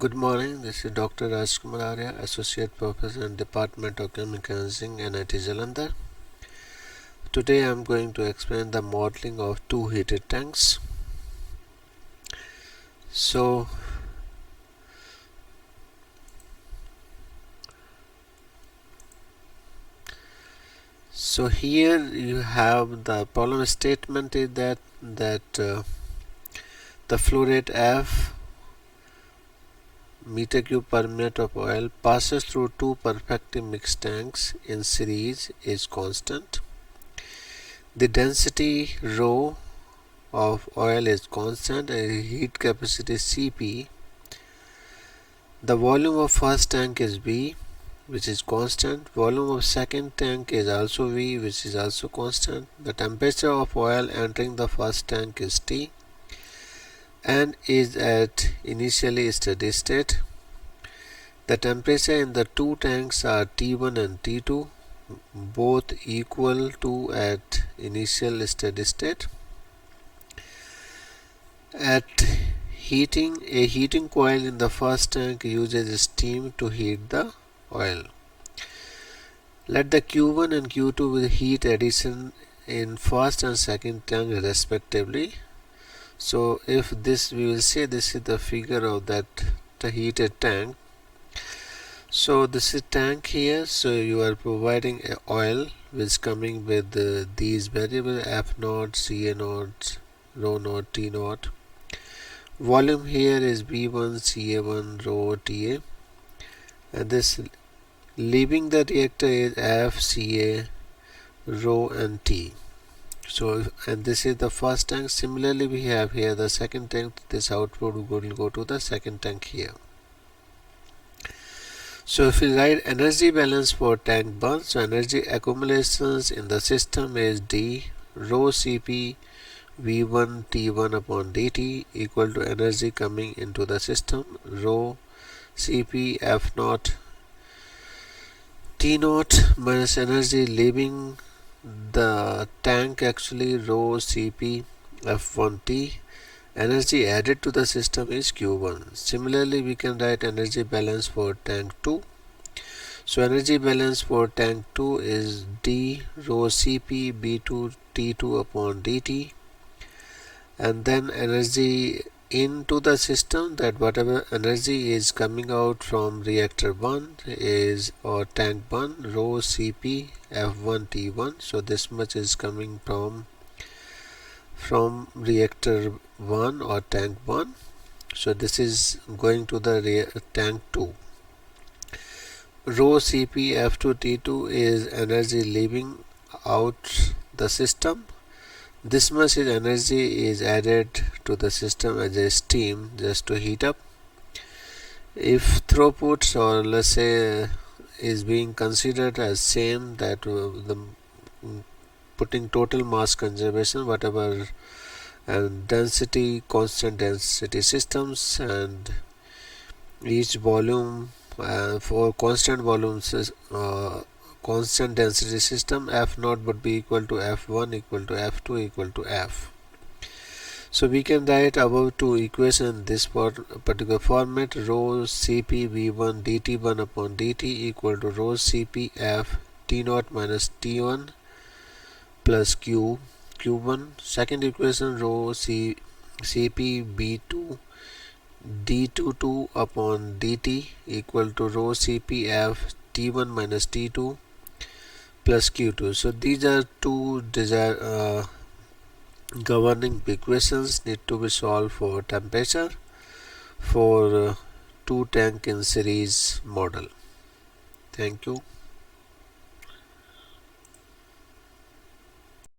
Good morning, this is Dr. Rajkumar Arya, Associate Professor in Department of Chemical Engineering, NIT Jalandhar. Today I am going to explain the modeling of two heated tanks. So here you have the problem statement is that the flow rate F meter cube per minute of oil passes through two perfectly mixed tanks in series is constant. The density rho of oil is constant and heat capacity Cp. The volume of first tank is V, which is constant. Volume of second tank is also V, which is also constant. The temperature of oil entering the first tank is T and is at initially steady state. The temperature in the two tanks are T1 and T2, both equal to at initial steady state. At heating, a heating coil in the first tank uses steam to heat the oil. Let the Q1 and Q2 with heat addition in first and second tank respectively. So if this, we will say this is the figure of the heated tank. So this is tank here. So you are providing a oil which is coming with these variables F0, Ca0, ρ0, T0. Volume here is V1, Ca1, rho, Ta, and this leaving the reactor is F, Ca, rho and T. So and this is the first tank. Similarly we have here the second tank. This output will go to the second tank here. So if we write energy balance for tank 1, so energy accumulations in the system is D rho Cp V1 T1 upon dt equal to energy coming into the system rho Cp F0 T0 minus energy leaving the tank, actually rho Cp F1T. Energy added to the system is Q1. Similarly we can write energy balance for tank 2. So energy balance for tank 2 is D rho Cp B2 T2 upon dt, and then energy into the system, that whatever energy is coming out from reactor 1 is, or tank 1, rho Cp F1 T1. So this much is coming from reactor 1 or tank 1. So this is going to the tank 2. Rho Cp F2 T2 is energy leaving out the system. This much is energy is added to the system as a steam just to heat up. If throughput, or let's say is being considered as same, that the putting total mass conservation, whatever, and density, constant density systems, and each volume for constant volumes constant density system, F0 would be equal to F1 equal to F2 equal to F. So we can write above two equations in this particular format: rho Cp V1 dt1 upon dt equal to rho Cp F T0 minus T1 plus Q1. Second equation, rho Cp B2 d22 upon dt equal to rho Cp F T1 minus T2 plus Q2. So these are two governing equations need to be solved for temperature for two tank in series model. Thank you.